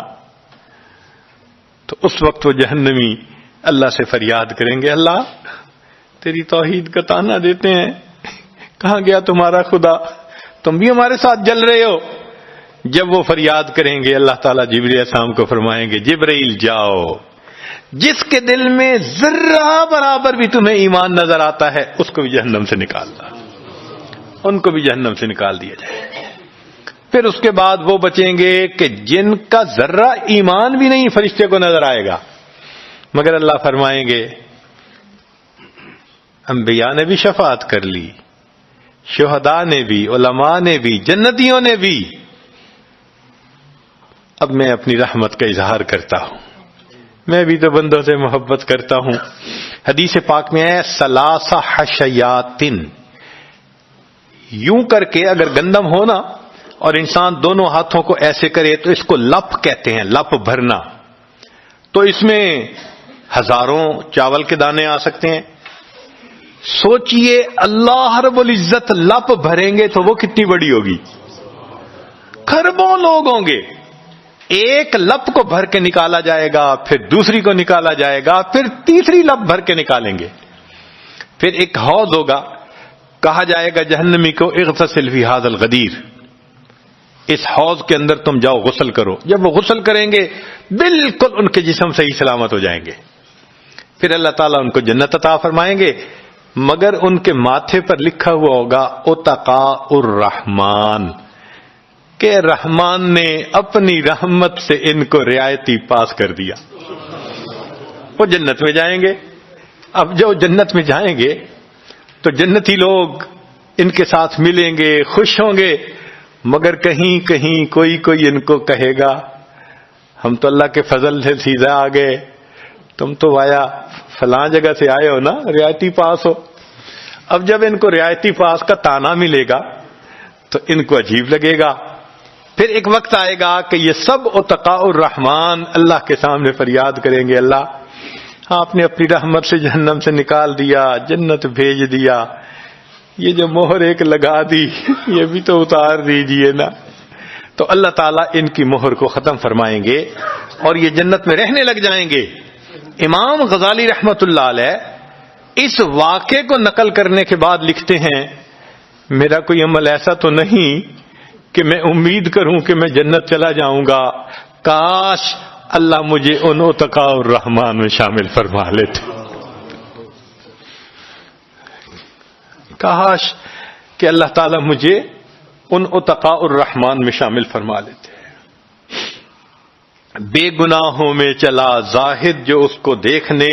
تو اس وقت وہ جہنمی اللہ سے فریاد کریں گے، اللہ تیری توحید کا تانا دیتے ہیں، کہاں گیا تمہارا خدا، تم بھی ہمارے ساتھ جل رہے ہو۔ جب وہ فریاد کریں گے، اللہ تعالیٰ جبرائیل علیہ السلام کو فرمائیں گے، جبرائیل جاؤ، جس کے دل میں ذرہ برابر بھی تمہیں ایمان نظر آتا ہے اس کو بھی جہنم سے نکال دو، ان کو بھی جہنم سے نکال دیا جائے۔ پھر اس کے بعد وہ بچیں گے کہ جن کا ذرہ ایمان بھی نہیں فرشتے کو نظر آئے گا، مگر اللہ فرمائیں گے انبیاء نے بھی شفاعت کر لی، شہداء نے بھی، علماء نے بھی، جنتیوں نے بھی، اب میں اپنی رحمت کا اظہار کرتا ہوں، میں بھی تو بندوں سے محبت کرتا ہوں۔ حدیث پاک میں ہے ثلاثہ حشیاتن، یوں کر کے اگر گندم ہونا اور انسان دونوں ہاتھوں کو ایسے کرے تو اس کو لپ کہتے ہیں، لپ بھرنا، تو اس میں ہزاروں چاول کے دانے آ سکتے ہیں۔ سوچئے اللہ رب العزت لپ بھریں گے تو وہ کتنی بڑی ہوگی، کھربوں لوگ ہوں گے، ایک لپ کو بھر کے نکالا جائے گا، پھر دوسری کو نکالا جائے گا، پھر تیسری لپ بھر کے نکالیں گے، پھر ایک حوض ہوگا، کہا جائے گا جہنمی کو اغتسل فی ھذا الغدیر، اس حوض کے اندر تم جاؤ غسل کرو۔ جب وہ غسل کریں گے بالکل ان کے جسم صحیح سلامت ہو جائیں گے، پھر اللہ تعالیٰ ان کو جنت عطا فرمائیں گے، مگر ان کے ماتھے پر لکھا ہوا ہوگا اتقاء الرحمن، کہ رحمان نے اپنی رحمت سے ان کو رعایتی پاس کر دیا، وہ جنت میں جائیں گے۔ اب جو جنت میں جائیں گے تو جنتی لوگ ان کے ساتھ ملیں گے، خوش ہوں گے، مگر کہیں کہیں کوئی ان کو کہے گا ہم تو اللہ کے فضل سے سیدھا آ گئے، تم تو وایا فلاں جگہ سے آئے ہو نا، رعایتی پاس ہو۔ اب جب ان کو رعایتی پاس کا تانا ملے گا تو ان کو عجیب لگے گا، پھر ایک وقت آئے گا کہ یہ سب اتقاء الرحمن اللہ کے سامنے فریاد کریں گے، اللہ آپ نے اپنی رحمت سے جہنم سے نکال دیا، جنت بھیج دیا، یہ جو مہر ایک لگا دی یہ بھی تو اتار دیجئے نا۔ تو اللہ تعالیٰ ان کی مہر کو ختم فرمائیں گے اور یہ جنت میں رہنے لگ جائیں گے۔ امام غزالی رحمت اللہ علیہ اس واقعے کو نقل کرنے کے بعد لکھتے ہیں، میرا کوئی عمل ایسا تو نہیں کہ میں امید کروں کہ میں جنت چلا جاؤں گا، کاش اللہ مجھے ان اتقاء الرحمن میں شامل فرما لیتے، کاش کہ اللہ تعالیٰ مجھے ان اتقاء الرحمن میں شامل فرما لیتے۔ بے گناہوں میں چلا زاہد جو اس کو دیکھنے،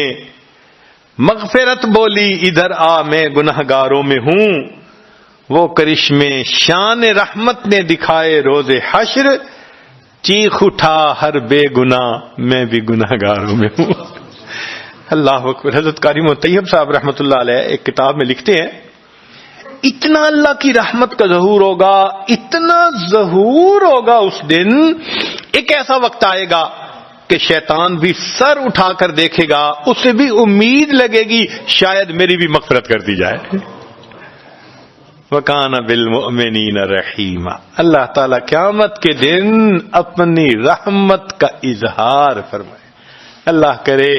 مغفرت بولی ادھر آ میں گنہگاروں میں ہوں، وہ کرشمے شان رحمت نے دکھائے روز حشر، چیخ اٹھا ہر بے گناہ میں بھی گنہگاروں میں ہوں۔ اللہ اکبر۔ حضرت قاری طیب صاحب رحمۃ اللہ علیہ ایک کتاب میں لکھتے ہیں، اتنا اللہ کی رحمت کا ظہور ہوگا، اتنا ظہور ہوگا اس دن، ایک ایسا وقت آئے گا کہ شیطان بھی سر اٹھا کر دیکھے گا، اسے بھی امید لگے گی شاید میری بھی مغفرت کر دی جائے۔ وَكَانَ بِالْمُؤْمِنِينَ رَحِيمًا۔ اللہ تعالیٰ قیامت کے دن اپنی رحمت کا اظہار فرمائے۔ اللہ کرے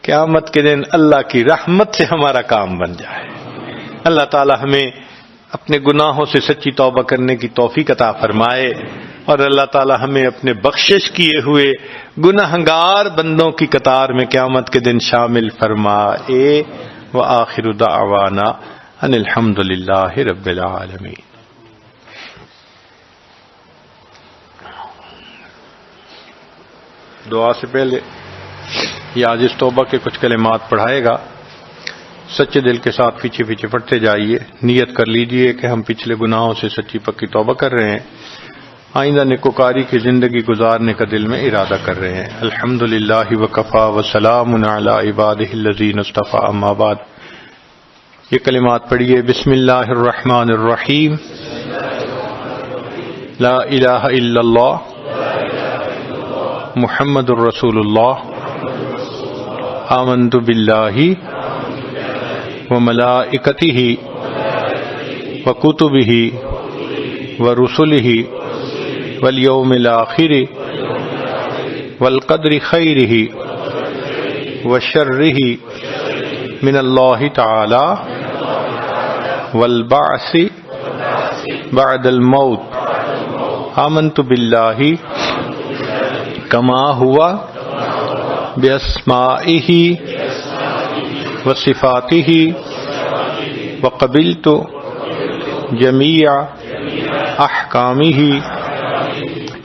قیامت کے دن اللہ کی رحمت سے ہمارا کام بن جائے۔ اللہ تعالیٰ ہمیں اپنے گناہوں سے سچی توبہ کرنے کی توفیق عطا فرمائے، اور اللہ تعالیٰ ہمیں اپنے بخشش کیے ہوئے گنہگار بندوں کی قطار میں قیامت کے دن شامل فرمائے۔ وآخر دعوانا ان الحمد للہ رب العالمین۔ دعا سے پہلے یہ آج اس توبہ کے کچھ کلمات پڑھائے گا، سچے دل کے ساتھ پیچھے پیچھے پڑھتے جائیے، نیت کر لیجئے کہ ہم پچھلے گناہوں سے سچی پکی توبہ کر رہے ہیں، آئندہ نیکوکاری کی زندگی گزارنے کا دل میں ارادہ کر رہے ہیں۔ الحمدللہ وکفی وسلام علی عبادہ الذین اصطفی، اما بعد۔ یہ کلمات پڑھیے۔ بسم اللہ الرحمن الرحیم۔ لا الہ الا اللہ محمد الرسول اللہ، آمنت باللہ وملائکتہ وکتبہ ورسلہ والیوم الآخر والقدر خیرہ وشرہ من اللہ تعالی والبعث بعد الموت، آمنت باللہ کما ہوا باسمائہ وصفاتہ وقبلت جمیع احکامہ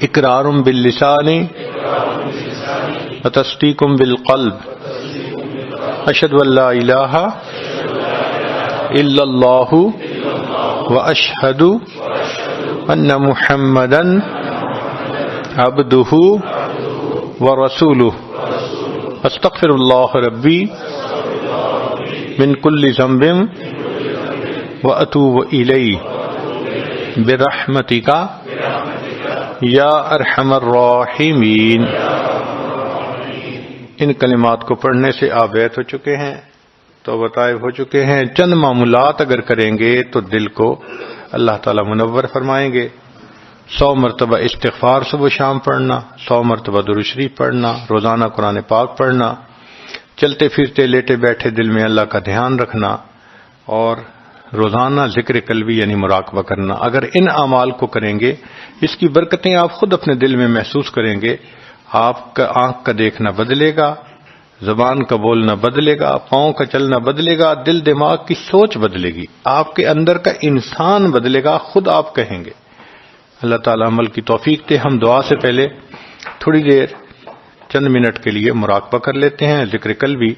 اقرار باللسان وتصدیق بالقلب، اشہد ان لا الہ الا اللہ واشہد ان محمدا عبدہ ورسولہ، استغفر اللہ ربی من کل ذنب واتوب الیہ برحمتک یا ارحم الراحمین۔ ان کلمات کو پڑھنے سے آپ بیت ہو چکے ہیں، توبہ طائب ہو چکے ہیں۔ چند معمولات اگر کریں گے تو دل کو اللہ تعالی منور فرمائیں گے۔ 100 مرتبہ استغفار صبح و شام پڑھنا، 100 مرتبہ درود شریف پڑھنا، روزانہ قرآن پاک پڑھنا، چلتے پھرتے لیٹے بیٹھے دل میں اللہ کا دھیان رکھنا، اور روزانہ ذکر قلبی یعنی مراقبہ کرنا۔ اگر ان اعمال کو کریں گے، اس کی برکتیں آپ خود اپنے دل میں محسوس کریں گے۔ آپ کا آنکھ کا دیکھنا بدلے گا، زبان کا بولنا بدلے گا، پاؤں کا چلنا بدلے گا، دل دماغ کی سوچ بدلے گی، آپ کے اندر کا انسان بدلے گا، خود آپ کہیں گے۔ اللہ تعالیٰ عمل کی توفیق دے۔ ہم دعا سے پہلے تھوڑی دیر چند منٹ کے لیے مراقبہ کر لیتے ہیں، ذکر قلبی۔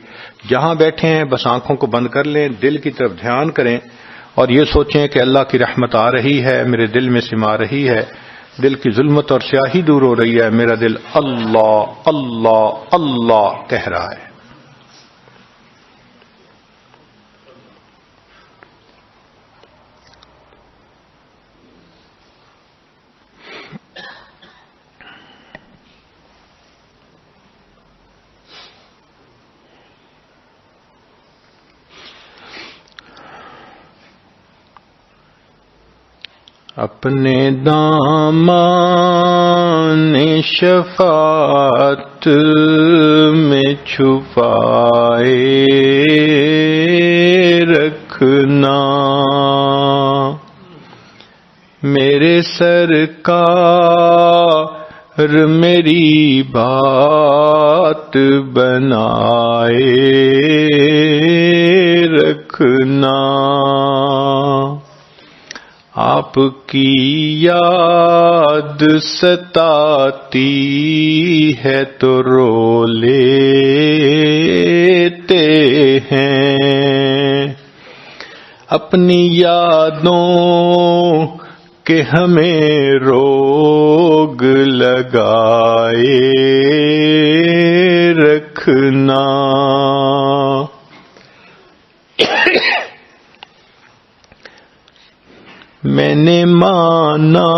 جہاں بیٹھے ہیں بس آنکھوں کو بند کر لیں، دل کی طرف دھیان کریں اور یہ سوچیں کہ اللہ کی رحمت آ رہی ہے، میرے دل میں سما رہی ہے، دل کی ظلمت اور سیاہی دور ہو رہی ہے، میرا دل اللہ اللہ اللہ کہہ رہا ہے۔ اپنے دامان شفاعت میں چھپائے رکھنا، میرے سرکار میری بات بنائے رکھنا، آپ کی یاد ستاتی ہے تو رو لیتے ہیں، اپنی یادوں کے ہمیں روگ لگائے رکھنا، میں نے مانا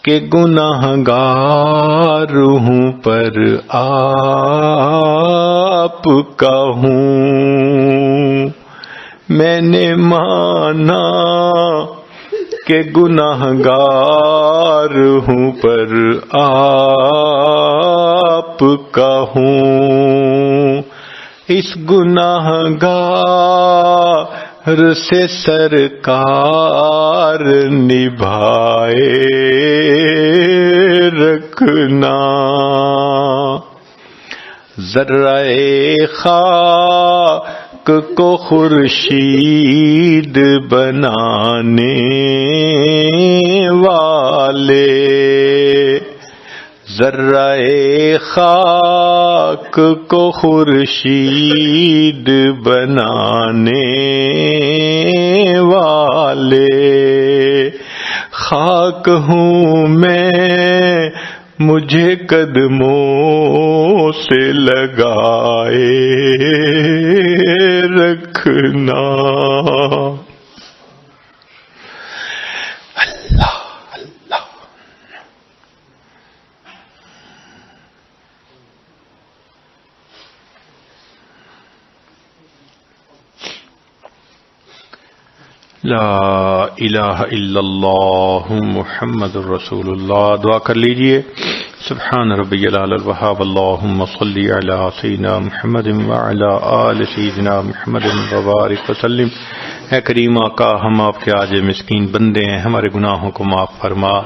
کہ گناہگار ہوں پر آپ کا ہوں، میں نے مانا کہ گناہگار ہوں پر آپ کا ہوں، اس گناہگار سے سرکار نبھائے رکھنا، ذرہ خاک کو خورشید بنانے والے، ذرہ خاک کو خورشید بنانے والے، خاک ہوں میں مجھے قدموں سے لگائے رکھنا۔ اللہ اللہ۔ لا الہ الا اللہ محمد الرسول اللہ۔ دعا کر لیجئے۔ سبحان ربی العلی الوہاب، اللہم صلی علی سیدنا محمد وعلی آل سیدنا محمد وبارک وسلم۔ اے کریم آقا، ہم آپ کے عاجز مسکین بندے ہیں، ہمارے گناہوں کو معاف فرما،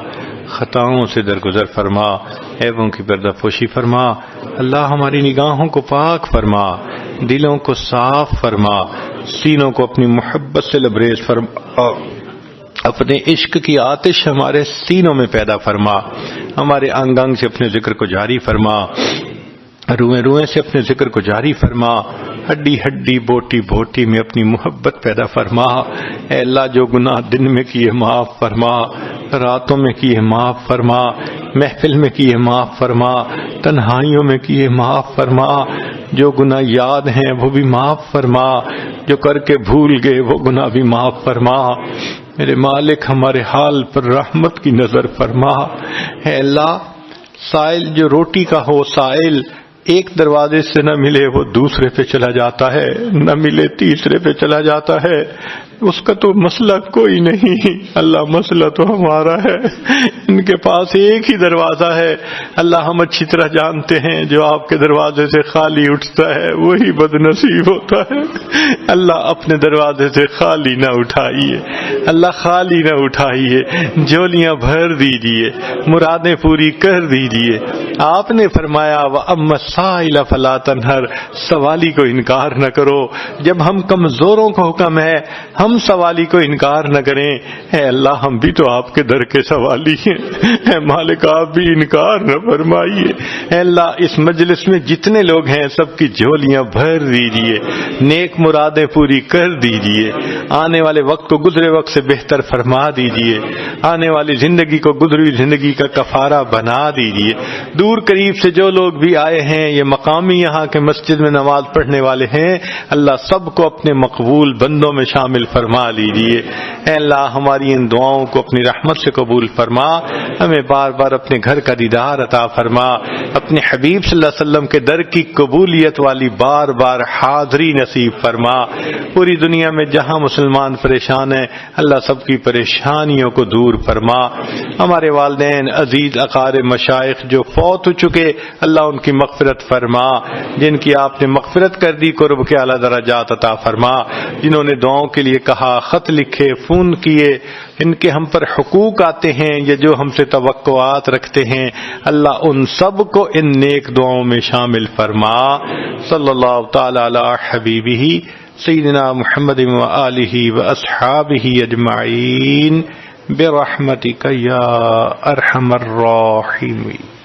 خطاؤں سے درگزر فرما، عیبوں کی پردہ پوشی فرما۔ اللہ ہماری نگاہوں کو پاک فرما، دلوں کو صاف فرما، سینوں کو اپنی محبت سے لبریز فرما، اپنے عشق کی آتش ہمارے سینوں میں پیدا فرما، ہمارے انگ انگ سے اپنے ذکر کو جاری فرما، روئیں روئیں سے اپنے ذکر کو جاری فرما، ہڈی ہڈی بوٹی بوٹی میں اپنی محبت پیدا فرما۔ اے اللہ، جو گناہ دن میں کیے معاف فرما، راتوں میں کیے معاف فرما، محفل میں کیے معاف فرما، تنہائیوں میں کیے معاف فرما، جو گناہ یاد ہیں وہ بھی معاف فرما، جو کر کے بھول گئے وہ گناہ بھی معاف فرما۔ میرے مالک، ہمارے حال پر رحمت کی نظر فرما۔ اے اللہ، سائل جو روٹی کا ہو، سائل ایک دروازے سے نہ ملے وہ دوسرے پہ چلا جاتا ہے، نہ ملے تیسرے پہ چلا جاتا ہے، اس کا تو مسئلہ کوئی نہیں۔ اللہ، مسئلہ تو ہمارا ہے، ان کے پاس ایک ہی دروازہ ہے۔ اللہ، ہم اچھی طرح جانتے ہیں جو آپ کے دروازے سے خالی اٹھتا ہے وہی بد نصیب ہوتا ہے۔ اللہ، اپنے دروازے سے خالی نہ اٹھائیے، اللہ خالی نہ اٹھائیے، جولیاں بھر دیجیے، مرادیں پوری کر دیجیے۔ آپ نے فرمایا وَأَمَّا السَّائِلَ فَلَا تَنْهَرْ، سوالی کو انکار نہ کرو۔ جب ہم کمزوروں کو حکم ہے ہم سوالی کو انکار نہ کریں۔ اے اللہ، ہم بھی تو آپ کے در کے سوالی ہیں، اے مالک آپ بھی انکار نہ فرمائیے۔ اے اللہ، اس مجلس میں جتنے لوگ ہیں سب کی جھولیاں بھر دیجیے، نیک مرادیں پوری کر دیجیے، آنے والے وقت کو گزرے وقت سے بہتر فرما دیجیے، آنے والی زندگی کو گزری زندگی کا کفارہ بنا دیجیے۔ دور قریب سے جو لوگ بھی آئے ہیں، یہ مقامی یہاں کے مسجد میں نماز پڑھنے والے ہیں، اللہ سب کو اپنے مقبول بندوں میں شامل فرما لیجیے۔ اے اللہ، ہماری ان دعاؤں کو اپنی رحمت سے قبول فرما، ہمیں بار بار اپنے گھر کا دیدار عطا فرما، اپنے حبیب صلی اللہ علیہ وسلم کے در کی قبولیت والی بار بار حاضری نصیب فرما۔ پوری دنیا میں جہاں مسلمان پریشان ہیں، اللہ سب کی پریشانیوں کو دور فرما۔ ہمارے والدین، عزیز اقارب، مشائخ جو فوت ہو چکے، اللہ ان کی مغفرت فرما، جن کی آپ نے مغفرت کر دی قرب کے اعلیٰ درجات عطا فرما، جنہوں نے دعاؤں کے لیے کہا، خط لکھے، فون کیے، ان کے ہم پر حقوق آتے ہیں یا جو ہم سے توقعات رکھتے ہیں، اللہ ان سب کو ان نیک دعاؤں میں شامل فرما۔ صلی اللہ تعالی علی حبیبہ سیدنا محمد وآلہ واصحابہ اجمعین برحمتک یا ارحم الراحمین۔